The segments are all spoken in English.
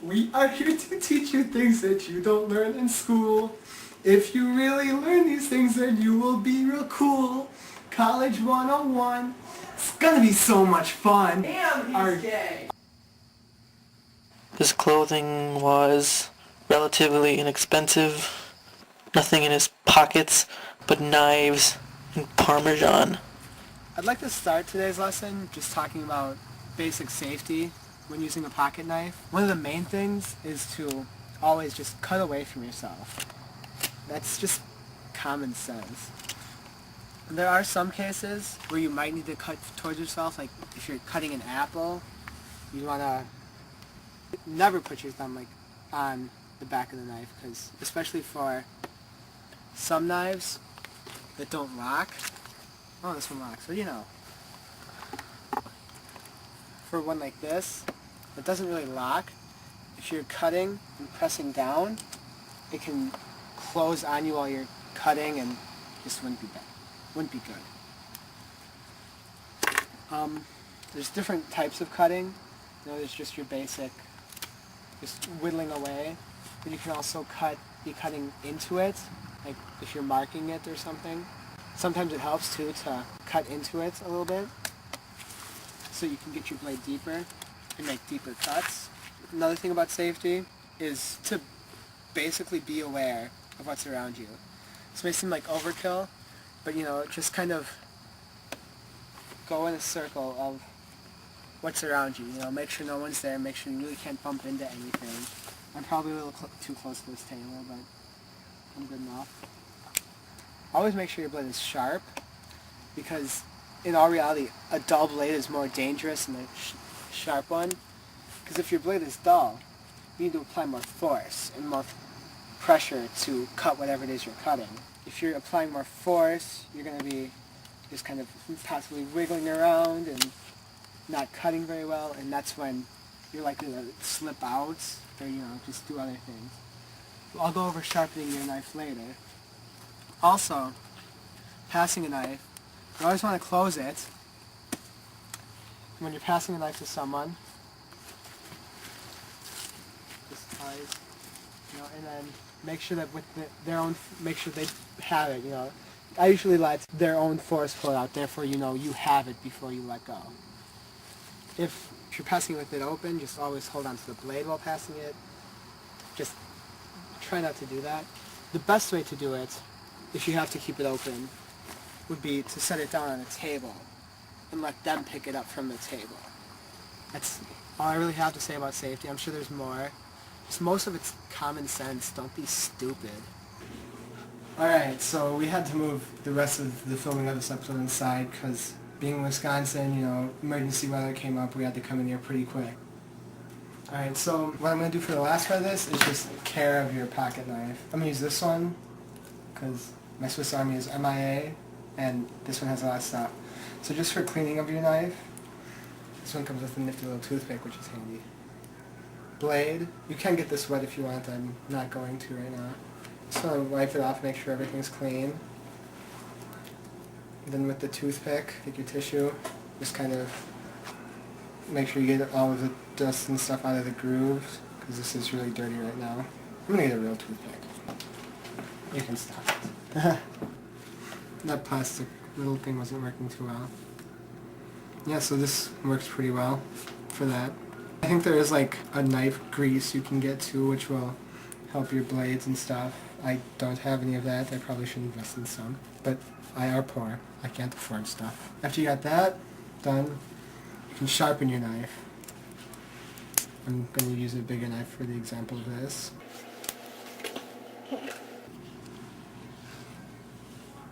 We are here to teach you things that you don't learn in school. If you really learn these things, then you will be real cool. College 101. It's gonna be so much fun. Damn, he's gay. His clothing was relatively inexpensive. Nothing in his pockets but knives and Parmesan. I'd like to start today's lesson just talking about basic safety when using a pocket knife. One of the main things is to always just cut away from yourself. That's just common sense. There are some cases where you might need to cut towards yourself, like if you're cutting an apple, you want to never put your thumb like on the back of the knife, because especially for some knives that don't lock. Oh, this one locks, so you know. For one like this, it doesn't really lock. If you're cutting and pressing down, it can close on you while you're cutting and just wouldn't be bad. Wouldn't be good. There's different types of cutting. You know, there's just your basic, just whittling away. But you can also be cutting into it, like if you're marking it or something. Sometimes it helps too to cut into it a little bit, so you can get your blade deeper and make deeper cuts. Another thing about safety is to basically be aware of what's around you. This may seem like overkill, but you know, just kind of go in a circle of what's around you. You know, make sure no one's there, make sure you really can't bump into anything. I'm probably a little too close to this table, but I'm good enough. Always make sure your blade is sharp, because in all reality, a dull blade is more dangerous than a sharp one. Because if your blade is dull, you need to apply more force and more pressure to cut whatever it is you're cutting. If you're applying more force, you're going to be just kind of possibly wiggling around and not cutting very well, and that's when you're likely to slip out or, you know, just do other things. I'll go over sharpening your knife later. Also, passing a knife, you always want to close it when you're passing a knife to someone. Just ties, you know, and then make sure that with make sure they have it, you know. I usually let their own force pull it out, therefore you know you have it before you let go. If you're passing it with it open, just always hold on to the blade while passing it. Just try not to do that. The best way to do it, if you have to keep it open, would be to set it down on a table and let them pick it up from the table. That's all I really have to say about safety. I'm sure there's more. Just most of it's common sense. Don't be stupid. Alright, so we had to move the rest of the filming of this episode inside because being in Wisconsin, you know, emergency weather came up. We had to come in here pretty quick. Alright, so what I'm going to do for the last part of this is just care of your pocket knife. I'm going to use this one because my Swiss Army is MIA, and this one has a lot of stuff. So just for cleaning of your knife, this one comes with a nifty little toothpick, which is handy. Blade, you can get this wet if you want, I'm not going to right now. Just want to wipe it off, make sure everything's clean. And then with the toothpick, take your tissue, just kind of make sure you get all of the dust and stuff out of the grooves, because this is really dirty right now. I'm going to get a real toothpick. You can stop it. That plastic little thing wasn't working too well. Yeah, so this works pretty well for that. I think there is like a knife grease you can get too, which will help your blades and stuff. I don't have any of that. I probably should invest in some. But I are poor. I can't afford stuff. After you got that done, you can sharpen your knife. I'm going to use a bigger knife for the example of this.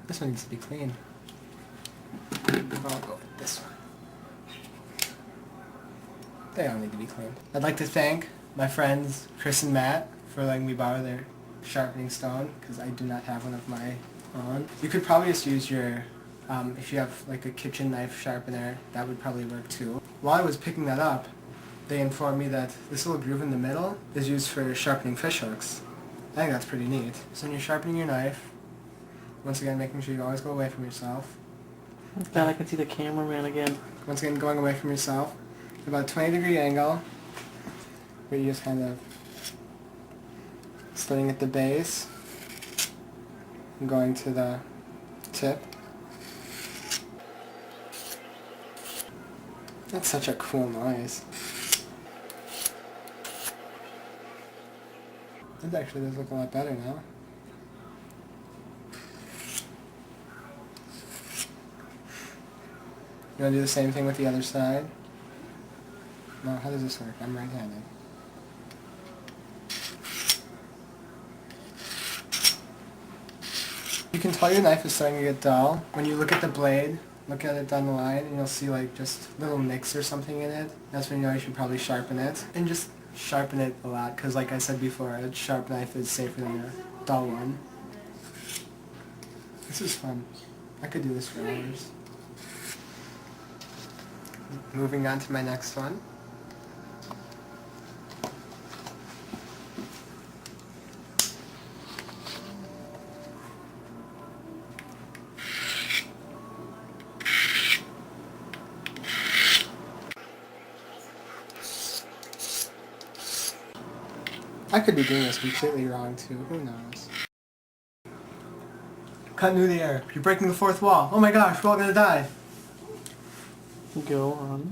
This one needs to be clean. I'll go with this one. They all need to be cleaned. I'd like to thank my friends Chris and Matt for letting me borrow their sharpening stone, because I do not have one of my own. You could probably just use your, if you have like a kitchen knife sharpener, that would probably work too. While I was picking that up, they informed me that this little groove in the middle is used for sharpening fish hooks. I think that's pretty neat. So when you're sharpening your knife, once again making sure you always go away from yourself. God, I can see the cameraman again. Once again going away from yourself. About a 20-degree angle. where you just kind of starting at the base and going to the tip. That's such a cool noise. It actually does look a lot better now. You want to do the same thing with the other side? No, how does this work? I'm right-handed. You can tell your knife is starting to get dull when you look at the blade, look at it down the line, and you'll see like just little nicks or something in it. That's when you know you should probably sharpen it. And just sharpen it a lot, because like I said before, a sharp knife is safer than a dull one. This is fun. I could do this for hours. Moving on to my next one. I could be doing this completely wrong too, who knows. Cut into the air. You're breaking the fourth wall. Oh my gosh, we're all gonna die. Go on.